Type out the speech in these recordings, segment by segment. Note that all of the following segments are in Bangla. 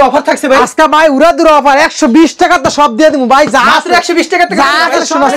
অফার থাকছে ভাই আজকে ভাই উড়াদুরা অফার 120 টাকা তো সব দিয়ে দিমু ভাই, যা মাত্র 120 টাকা থেকে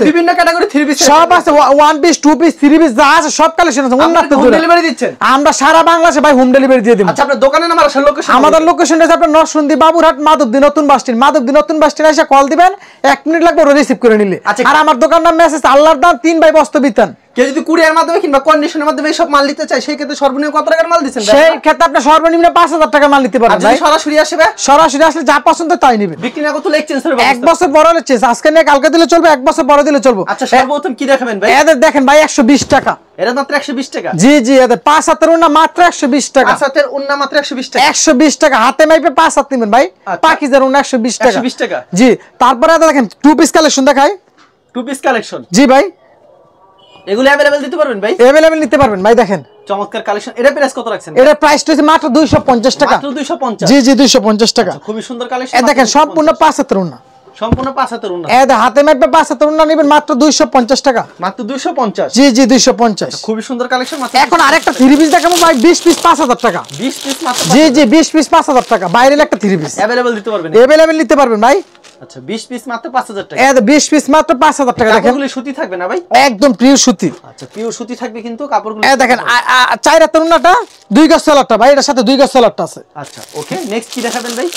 বিভিন্ন ক্যাটাগরি 3 পিস সব আছে, 1 পিস 2 পিস 3 পিস যা আছে সব কালেকশন আছে। হোম ডেলিভারি দিচ্ছেন? আমরা সারা বাংলাদেশে ভাই হোম ডেলিভারি দিয়ে দিমু। আচ্ছা আপনার দোকানের নাম আর আসল লোকেশন? আমাদের লোকেশন আছে আপনার নরসিংদী বাবুরহাট মাধবদী নতুন বাস স্ট্যান্ড, মাধবদী নতুন বাস স্ট্যান্ডে এসে কল দিবেন, 1 মিনিট লাগবে ওরা রিসিভ করে নিলে। আর আমার দোকান নাম মেসেজ আল্লাহর দান 3 ভাই বস্ত্র বিতান। কেউ যদি কুরিয়ার মাধ্যমে কিংবা কন্ডিশনের মাধ্যমে সব মাল নিতে চায় সেই ক্ষেত্রে সর্বনিম্ন কত টাকার মাল দিচ্ছেন? সেই ক্ষেত্রে আপনি সর্বনিম্ন 5000 টাকার মাল নিতে পারবেন ভাই। সরাসরি আসবে? সরাসরি আসলে যা পছন্দ তাই নেবেন। বিক্রি না করতে এক্সচেঞ্জ হবে? 1 বছর বড় হলে চেঞ্জ, আজকে নিয়ে কালকে দিলে চলবে, 1 বছর পরে দিলে চলবে। আচ্ছা সর্বপ্রথম কি দেখাবেন ভাই? এদের দেখেন ভাই 120 টাকা। এরা মাত্র 120 টাকা? জি জি, এদের 5 হাতের ওন্না মাত্র 120 টাকা। 5 হাতের ওন্না মাত্র 120 টাকা? 120 টাকা হাতে মাইপে 5 হাত নেবেন ভাই। পাকিজার ওন্না 120 টাকা। 120 টাকা? জি। তারপরে এদের দেখেন 2 পিস কালেকশন দেখাই। 2 পিস কালেকশন? জি ভাই। এগুলো अवेलेबल দিতে পারবেন ভাই? अवेलेबल নিতে পারবেন ভাই। দেখেন চমৎকার কালেকশন। এটা প্রাইস কত রাখছেন? এটা প্রাইস হচ্ছে মাত্র 250 টাকা। মাত্র 250? জি জি 250 টাকা। খুবই সুন্দর কালেকশন। এই দেখেন সম্পূর্ণ 5 হাতের ওন্না। সম্পূর্ণ 5 হাতের ওন্না? এই দেখেন হাতে মাইপে 5 হাতের ওন্না নেবেন মাত্র 250 টাকা। মাত্র 250? জি জি 250। খুবই সুন্দর কালেকশন। মাত্র এখন আরেকটা 3 পিস দেখাবো ভাই, 20 পিস 5000 টাকা। 20 পিস মাত্র? জি জি 20 পিস 5000 টাকা। বাইরের একটা 3 পিস अवेलेबल দিতে পারবেন? अवेलेबल নিতে পারবেন ভাই। আচ্ছা 20 পিস মাত্র 5000 টাকা? এই 20 পিস মাত্র 5000 টাকা। দেখেন কাপড়গুলো সুতি থাকবে না ভাই? একদম পিওর সুতি। আচ্ছা পিওর সুতি থাকবে কিন্তু কাপড়গুলো। এই দেখেন 4 হাতের ওন্নাটা 2 গজ সেলারটা ভাই, এর সাথে 2 গজ সেলারটা আছে। আচ্ছা ওকে নেক্সট কি দেখাবেন ভাই?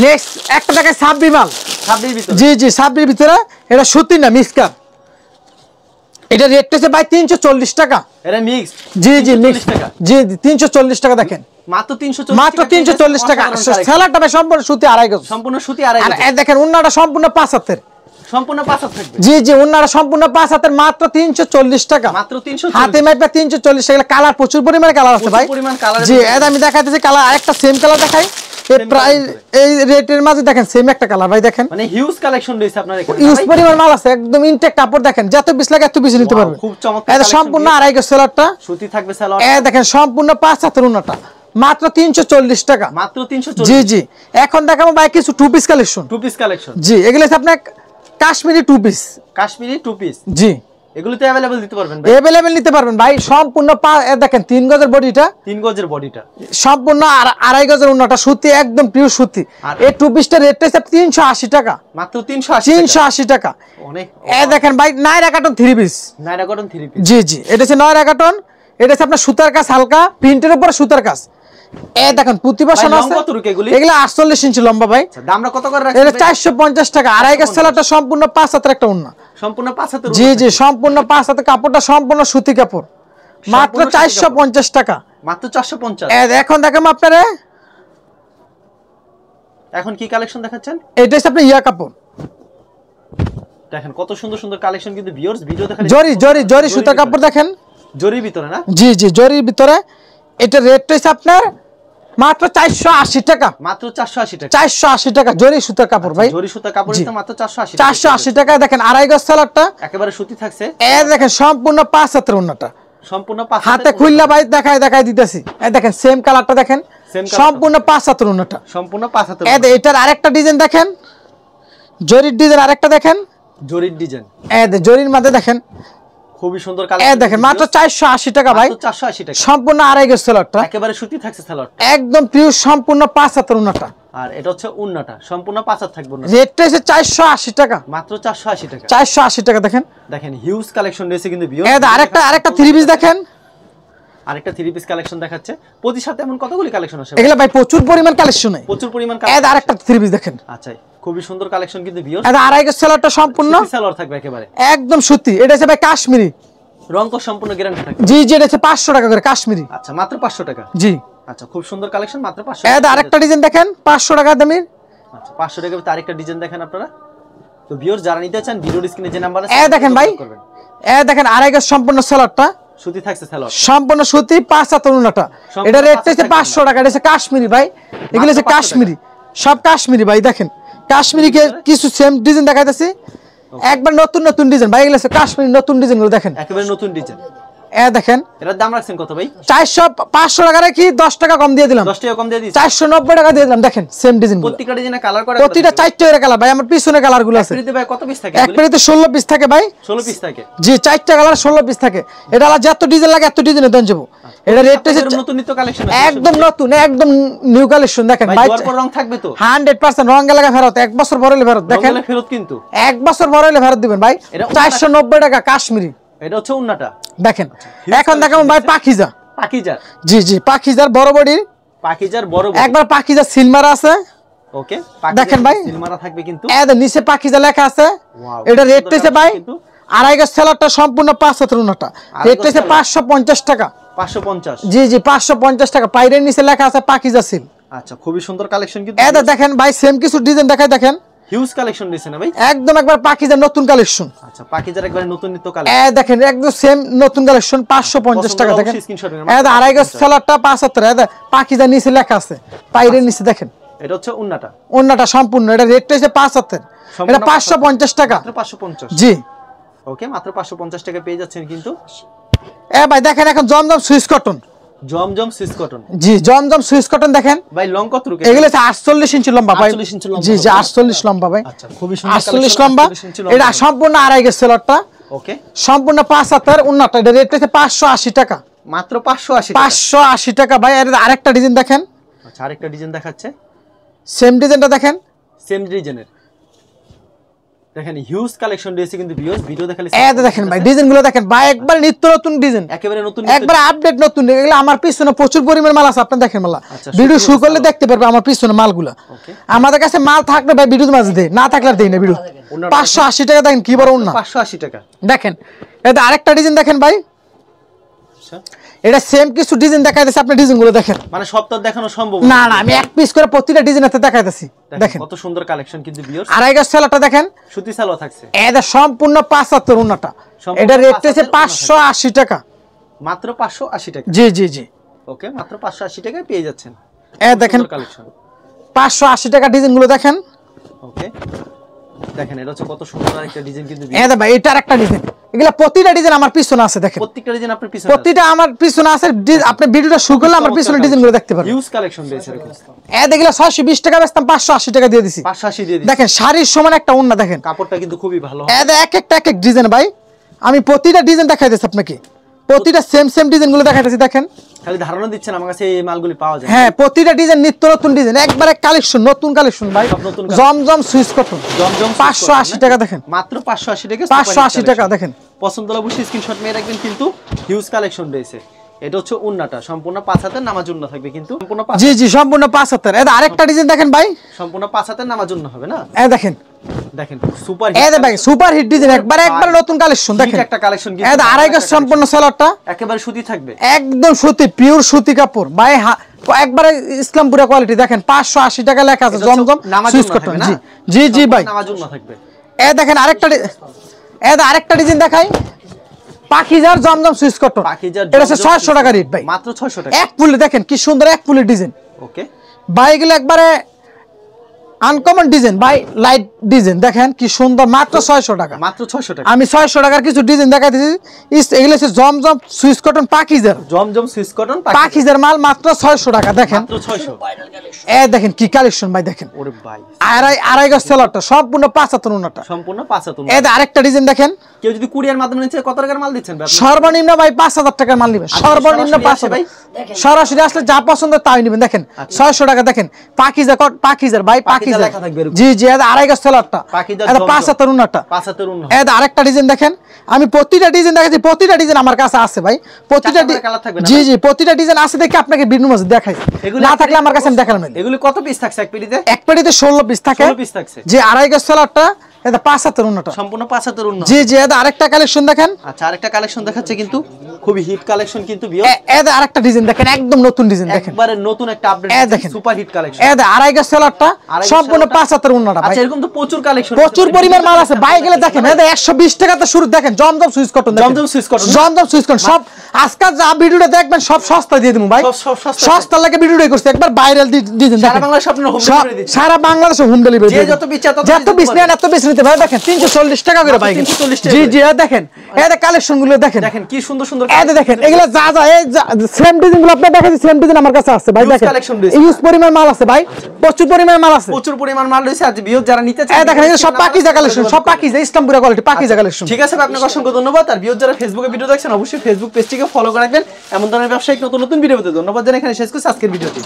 নেক্সট একটা দেখাই সাবরি মাল। সাবরির ভিতরে? জি জি সাবরির ভিতরে। এটা সুতি না মিক্সকার। এটা রেট হচ্ছে ভাই 340 টাকা। এটা মিক্স? জি জি মিক্স টাকা। জি 340 টাকা। দেখেন মাত্র 340? মাত্র 340 টাকা। সেলারটা ভাই সম্পূর্ণ সুতি আড়াই গজ। সম্পূর্ণ সুতি আড়াই গজ। আর দেখেন ওন্নাটা সম্পূর্ণ 5 হাতের। সম্পূর্ণ 5 হাত থাকবে? জি জি ওন্নাটা সম্পূর্ণ 5 হাতের মাত্র 340 টাকা। মাত্র 340? হাতে মাইপে 340 টাকা। কালার প্রচুর পরিমাণে কালার আছে ভাই। পরিমাণ কালার? জি এটা আমি দেখাইতেছি কালার আরেকটা সেম কালার দেখাই। এই প্রাইস এই রেটের মাঝে দেখেন সেম একটা কালার ভাই। দেখেন মানে হিউজ কালেকশন রয়েছে আপনার এখানে। হিউজ পরিমাণ মাল আছে, একদম ইনটেক কাপড়। দেখেন যত পিস লাগে এত পিস নিতে পারবেন। খুব চমৎকার। এটা সম্পূর্ণ আড়াই গজ সেলারটা। সুতি থাকবে সালোয়ার? এই দেখেন সম্পূর্ণ 5 হাতের ওন্নাটা মাত্র 340 টাকা। মাত্র 340? জি জি। এখন দেখাবো ভাই কিছু 2 পিস কালেকশন। 2 piece collection? জি এগুলো হচ্ছে আপনার কাশ্মীরি 2 পিস। কাশ্মীরি 2 পিস? জি এগুলোতে अवेलेबल দিতে পারবেন ভাই? अवेलेबल নিতে পারবেন ভাই। সম্পূর্ণ দেখেন 3 গজের বডিটা। 3 গজের বডিটা? সম্পূর্ণ আড়াই গজের ওন্নাটা সুতি, একদম পিওর সুতি। এই 2 পিসটা রেট হচ্ছে 380 টাকা। মাত্র 380? 380 টাকা। অনেক। এই দেখেন ভাই নাইরা কাটন 3 পিস। নাইরা কটন 3 পিস? জি জি এটা হচ্ছে নাইরা কাটন। এটা হচ্ছে আপনার সুতার কাজ, হালকা প্রিন্টের উপর সুতার কাজ। এই দেখেন প্রতিবাসন আছে। কত রুকে এগুলি? এগুলা 48 ইঞ্চি লম্বা ভাই। দামটা কত করে রাখছেন? এটা 450 টাকা। আড়াই গজ সেলারটা সম্পূর্ণ 5 হাতের একটা ওন্না। সম্পূর্ণ 5 হাতের? জি জি সম্পূর্ণ 5 হাতের কাপড়টা সম্পূর্ণ সুতি কাপড়। মাত্র 450 টাকা। মাত্র 450? এখন দেখেন আপনারা এখন কি কালেকশন দেখাচ্ছেন? এটা হচ্ছে আপনার ইয়া কাপড়। দেখেন কত সুন্দর সুন্দর কালেকশন কিন্তু ভিউয়ার্স ভিডিও দেখালে। জরি জরি জরি সুতা কাপড় দেখেন। জরির ভিতরে না? জি জি জরির ভিতরে। এটা রেট হচ্ছে আপনার মাত্র 480 টাকা। মাত্র 480 টাকা? 480 টাকা জরি সুতা কাপড় ভাই। জরি সুতা কাপড় তো মাত্র 480 টাকা। 480 টাকা। দেখেন আড়াই গজ সেলারটা একেবারে সুতি থাকছে। এই দেখেন সম্পূর্ণ 5 হাতের ওন্নাটা। সম্পূর্ণ 5 হাতে খুললা ভাই দেখাই দিতেছি। এই দেখেন সেম কালারটা দেখেন। সম্পূর্ণ 5 হাতের ওন্নাটা। সম্পূর্ণ 5 হাতের। এটার আরেকটা ডিজাইন দেখেন, জরির ডিজাইন আরেকটা দেখেন। জরির ডিজাইন? জরির মধ্যে দেখেন খুবই সুন্দর কালেকশন। দেখেন মাত্র 480 টাকা ভাই। 480 টাকা। সম্পূর্ণ আড়াই গজ সেলারটা। একেবারে সুতি থাকছে সালোয়ারটা? একদম পিওর সম্পূর্ণ 5 হাতের ওন্নাটা। আর এটা হচ্ছে ওন্নাটা সম্পূর্ণ 5 হাত থাকবে না? রেটটা হচ্ছে 480 টাকা। মাত্র 480 টাকা? 480 টাকা। দেখেন দেখেন হিউজ কালেকশন রয়েছে কিন্তু ভিউয়ার্স। আরেকটা 3 পিস দেখেন। আরেকটা 3 পিস কালেকশন দেখাচ্ছে। প্রতি সাথে এমন কতগুলি কালেকশন আছে? এগুলা ভাই প্রচুর পরিমাণ কালেকশন নাই। প্রচুর পরিমাণ কালেকশন। আরেকটা 3 পিস দেখেন। আচ্ছা খুবই সুন্দর কালেকশন কিন্তু ভিউয়ার্স। আড়াই গজ সেলারটা সম্পূর্ণ সুতি সালোয়ার থাকবে একেবারে একদম সুতি। এটা হচ্ছে ভাই কাশ্মীরি। রংকো সম্পূর্ণ গ্যারান্টি থাকবে? জি জি এটা হচ্ছে 500 টাকা করে কাশ্মীরি। আচ্ছা মাত্র 500 টাকা? জি। আচ্ছা খুব সুন্দর কালেকশন মাত্র 500 টাকা। আরেকটা ডিজাইন দেখেন 500 টাকা দামের। আচ্ছা 500 টাকা ভিতরে আরেকটা ডিজাইন দেখেন আপনারা। তো ভিউয়ার্স যারা নিতে চান ভিডিওর স্ক্রিনে যে নাম্বার আছে দেখেন ভাই। দেখেন আড়াই গজ সম্পূর্ণ সেলারটা। সুতি থাকছে সালোয়ার? সম্পূর্ণ সুতি 5 হাতের ওন্নাটা। এটা রেট হচ্ছে 500 টাকা। এটা হচ্ছে কাশ্মীরি ভাই। এগুলো হচ্ছে কাশ্মীরি, সব কাশ্মীরি ভাই। দেখেন কাশ্মীরি কিছু সেম ডিজাইন দেখাইতেছি। একবার নতুন নতুন ডিজাইন ভাই। এগুলো হচ্ছে কাশ্মীরি নতুন ডিজাইনগুলো দেখেন। একেবারে নতুন ডিজাইন। দেখেন এটার দাম রাখছেন কত ভাই? 500 টাকা রেখে 10 টাকা কম দিয়ে দিলাম। 10 টাকা কম দিয়ে দিয়েছি? 490 টাকা দিয়ে দিলাম। দেখেন সেম ডিজাইন। প্রত্যেকটা ডিজাইনে কালার করা? প্রতিটা 4টা করে কালার ভাই। আমার পিছনে কালারগুলো আছে। এক ভাই কত পিস থাকে? এক পেরিতে 16 পিস থাকে ভাই। 16 পিস থাকে? জি 4টা কালার 16 পিস থাকে। এটা আলাদা যত ডিজাইন লাগে এত ডিজাইনে দেন যাবো। এটা রেট হচ্ছে নতুন নিত্য কালেকশন একদম নতুন একদম নিউ কালেকশন দেখেন ভাই দুয়ার পর রং থাকবে তো 100% রং লাগা ফেরত, এক বছর পরে হলে ফেরত দেখেন, রং ফেরত কিন্তু এক বছর পরে হলে ফেরত দিবেন ভাই। 490 টাকা কাশ্মীরি, এটা হচ্ছে উন্নাটা দেখেন। এখন দেখাবো ভাই পাখিজা, পাখিজার, জি জি পাখিজার বড় বডির, পাখিজার বড় একবার পাখিজা সিলমার আছে, ওকে দেখেন ভাই সিলমারা থাকবে কিন্তু, এর নিচে পাখিজা লেখা আছে। এটা রেট হচ্ছে ভাই আড়াই গজ সেলারটা সম্পূর্ণ 5 হাতের উন্নাটা, রেট হচ্ছে 550 টাকা, 550, জি জি 550 টাকা। পাইরের নিচে লেখা আছে পাখিজা সিল। আচ্ছা খুবই সুন্দর কালেকশন কিন্তু, এটা দেখেন ভাই সেম কিছু ডিজাইন দেখায়, দেখেন হিউজ কালেকশন দিয়েছে না ভাই, একদম একবার পাখিজার নতুন কালেকশন। আচ্ছা পাখিজার একবার নতুন নিত্য কালেকশন, দেখেন একদম সেম নতুন কালেকশন 550 টাকা দেখেন। এটা আড়াই গজ সেলারটা 75, এটা পাখিজার নিচে লেখা আছে পাইরের নিচে দেখেন। এটা হচ্ছে উন্নাটা, উন্নাটা সম্পূর্ণ, এটা রেট হচ্ছে 75, এটা 550 টাকা, মাত্র 550, জি ওকে মাত্র 550 টাকা পেয়ে যাচ্ছেন কিন্তু। ভাই দেখেন এখন জমজম সুইস কটন, জমজম সুইস কটন, জি জমজম সুইস কটন দেখেন। ভাই লং কত রুকে এগুলো 48 ইঞ্চি লম্বা ভাই, 48 ইঞ্চি লম্বা, জি জি 48 লম্বা ভাই, আচ্ছা খুবই সুন্দর 48 লম্বা। এটা সম্পূর্ণ আড়াই গজ সেলারটা, ওকে সম্পূর্ণ 75 উন্নাটা, এটা রেট হচ্ছে 580 টাকা, মাত্র 580 টাকা, 580 টাকা ভাই। এর আরেকটা ডিজাইন দেখেন, আচ্ছা আরেকটা ডিজাইন দেখাচ্ছে, সেম ডিজাইনটা দেখেন, সেম ডিজাইনের দেখেন, হিউজ কালেকশন দিয়েছে কিন্তু ভিউয়ার্স, ভিডিও দেখালে দেখেন ভাই ডিজাইনগুলো দেখেন ভাই, একবার নিত্য নতুন ডিজাইন, একেবারে নতুন, একবার আপডেট নতুন। এগুলো আমার পিছনে প্রচুর পরিমাণ মাল আছে, আপনি দেখেন মাল, ভিডিও শুরু করলে দেখতে পারবে আমার পিছনে মালগুলো। আমাদের কাছে মাল থাকলে ভাই ভিডিওর মাঝে দেই, না থাকলে আর দেই না ভিডিও। 580 টাকা দেখেন কি বড় উন্না, 580 টাকা দেখেন। এটা আরেকটা ডিজাইন দেখেন ভাই, আচ্ছা এটা সেম কিছু ডিজাইন দেখাইতেছে, আপনি ডিজাইনগুলো দেখেন, মানে সব তো দেখানো সম্ভব না না আমি এক পিস করে প্রতিটা ডিজাইনেতে দেখাইতেছি, দেখেন কত সুন্দর কালেকশন কিন্তু ভিউয়ার্স। আড়াই গজ সেলারটা দেখেন, সুতি সালোয়ার থাকছে, এটা সম্পূর্ণ 75 উন্নাটা, এটা রেট হচ্ছে 580 টাকা, মাত্র 580 টাকা, জি জি জি ওকে মাত্র 580 টাকায় পেয়ে যাচ্ছেন। দেখেন কালেকশন 580 টাকা ডিজাইনগুলো দেখেন, ওকে দেখেন এটা হচ্ছে কত সুন্দর আরেকটা ডিজাইন কিন্তু ভাই এটা আরেকটা ডিজাইন, এগুলা প্রতিটা ডিজাইন আমার পিছনে আছে, দেখেন প্রত্যেকটা ডিজাইন আপনার পিছনে, প্রতিটা আমার পিছনে আছে। আপনি ভিডিওটা শুরু করলে আমার পিছনে ডিজাইনগুলো দেখতে পারবেন, হিউজ কালেকশন দিয়েছে এরকম। দেখলা 620 টাকা বেচতাম, 580 টাকা দিয়ে দিছি, 580 দিয়ে দিছি। দেখেন শাড়ির সমান একটা ওন্না দেখেন, কাপড়টা কিন্তু খুবই ভালো, এক এক ডিজাইন ভাই। আমি প্রতিটা ডিজাইন দেখাইতেছি আপনাকে, প্রতিটা সেম ডিজাইনগুলো দেখাইতেছি, দেখেন খালি ধারণা দিচ্ছেন আমার কাছে এই মালগুলি পাওয়া যায়, হ্যাঁ প্রতিটা ডিজাইন নিত্য নতুন ডিজাইন, একবারে কালেকশন নতুন কালেকশন ভাই, জমজম সুইস কটন, জমজম 580 টাকা দেখেন, মাত্র 580 টাকা, 580 টাকা দেখেন। পছন্দ হলে অবশ্যই স্ক্রিনশট নিয়ে রাখবেন কিন্তু, হিউজ কালেকশন রয়েছে। এটা হচ্ছে উন্নাটা সম্পূর্ণ 5 হাতের নামাজ উন্না থাকবে কিন্তু, সম্পূর্ণ 5, জি জি সম্পূর্ণ 75। এটা আরেকটা ডিজাইন দেখেন ভাই, সম্পূর্ণ 5 হাতের নামাজ উন্না হবে না, দেখেন দেখেন সুপার ভাই সুপার হিট ডিজাইন, একবার নতুন কালেকশন দেখেন, একটা কালেকশন কিন্তু, এটা আড়াই গজ সম্পূর্ণ সেলারটা, একেবারে সুতি থাকবে, একদম সুতি পিওর সুতি কাপড় ভাই, একবারে ইসলামপুরা কোয়ালিটি দেখেন। 580 টাকা লেখা আছে জমজম সুইস কটন, জি জি জি ভাই নামাজ উন্না থাকবে। দেখেন আরেকটা ডিজাইন দেখাই, পাখিজার জমজম সুইস কটন, এটা হচ্ছে 600 টাকা রেট ভাই, মাত্র 600 টাকা, এক ফুলে দেখেন কি সুন্দর এক ফুলের ডিজাইন, ওকে ভাই এগুলো একবারে আনকমন ডিজাইন ভাই, লাইট ডিজাইন দেখেন কি সুন্দর, মাত্র 600 টাকা, মাত্র 600 টাকা। আমি 600 টাকার কিছু ডিজাইন দেখাইতেছি, এগুলো হচ্ছে জমজম সুইস কটন পাখিজার, জমজম সুইস কটন পাখিজার মাল মাত্র 600 টাকা দেখেন, মাত্র 600, দেখেন কি কালেকশন ভাই, দেখেন ওরে ভাই আড়াই গজ সেলারটা সম্পূর্ণ 75 উন্নাটা, সম্পূর্ণ 5 হাত উন্না। আরেকটা ডিজাইন দেখেন, কেউ যদি কুরিয়ার মাধ্যমে নিচ্ছে কত টাকার মাল দিচ্ছেন ভাই আপনি? সর্বনিম্ন ভাই 5000 টাকার মাল নেবেন, সর্বনিম্ন সরাসরি আসে 5000 ভাই? সরাসরি আসলে যা পছন্দ তাই নেবেন, দেখেন 600 টাকা দেখেন, পাখিজার ভাই, পাখিজার লেখা থাকবে এরকম। জি জি এটা আড়াই গজ সেলারটা, পাখিজার এটা জমজম। 75 উন্নাটা, 5 হাতের উন্না, এটা আরেকটা ডিজাইন দেখেন, আমি প্রতিটা ডিজাইন দেখাচ্ছি, প্রতিটা ডিজাইন আমার কাছে আছে ভাই, প্রতিটা চারটা কালার থাকবে না জি ভাই? জি প্রতিটা ডিজাইন আছে দেখে আপনাকে ভিডিও মাঝে দেখাই, এগুলো না থাকলে আমার কাছে আমি দেখালাম না। এগুলি কত পিস থাকছে এক পেটিতে? এক পেটিতে 16 পিস থাকে, 16 পিস থাকছে, যে আড়াই গজ সেলারটা, এটা 75 উন্নাটা, সম্পূর্ণ 5 হাতের উন্না। জি জি এটা আরেকটা কালেকশন দেখেন, আচ্ছা আরেকটা কালেকশন দেখাচ্ছে কিন্তু, খুবই হিট কালেকশন কিন্তু এটা আরেকটা ডিজাইন দেখেন, একদম নতুন ডিজাইন দেখেন, একবারে নতুন একটা আপডেট, দেখেন সুপার হিট কালেকশন। এটা আড়াই গজ সেলারটা সম্পূর্ণ 75 উন্নাটা ভাই, আচ্ছা এরকম তো প্রচুর কালেকশন, প্রচুর পরিমাণ মাল আছে ভাই, গেলে দেখেন এটা 120 টাকাতে শুরু, দেখেন জমজম সুইস কটন, জমজম সুইস কটন, জমজম সুইস কটন সব আজকাল যা ভিডিওটা দেখবেন সব সস্তা দিয়ে দিমু ভাই, সব সস্তা, সস্তা লাগে ভিডিওটাই করছি, একবার ভাইরাল ডিজাইন সারা দেখেন, বাংলাদেশে আপনারা হোম ডেলিভারি দিচ্ছেন, সারা বাংলাদেশে হোম ডেলিভারি, যে যত পিস চায় তত যত পিস নেন এত পিস নিতে ভাই, দেখেন 340 টাকা করে ভাই, 340 টাকা জি জি দেখেন এটা কালেকশন গুলো দেখেন, দেখেন কি সুন্দর সুন্দর এটা দেখেন, এগুলা যা এই সেম ডিজাইন গুলো আপনাদের দেখাচ্ছি, সেম ডিজাইন আমার কাছে আছে ভাই, Huge দেখেন collection রয়েছে। ইউজ পরিমাণ মাল আছে ভাই, প্রচুর পরিমাণ মাল আছে, প্রচুর পরিমাণ মাল রয়েছে। আজ ভিউয়ার যারা নিতে চায় এই দেখেন এগুলো সব পাকিজা কালেকশন, সব পাকিজা ইসলামপুরা কোয়ালিটি পাকিজা কালেকশন। ঠিক আছে ভাই, আপনাকে অসংখ্য ধন্যবাদ। আর ভিউয়ার যারা ফেসবুকে ভিডিও দেখছেন অবশ্যই ফেসবুক পেজটিকে পেজটিকে ফলো করে রাখবেন এমন ধরনের ব্যবসায়িক নতুন নতুন ভিডিও পেতে। ধন্যবাদ জানাই, এখানে শেষ করছি আজকের ভিডিওটি।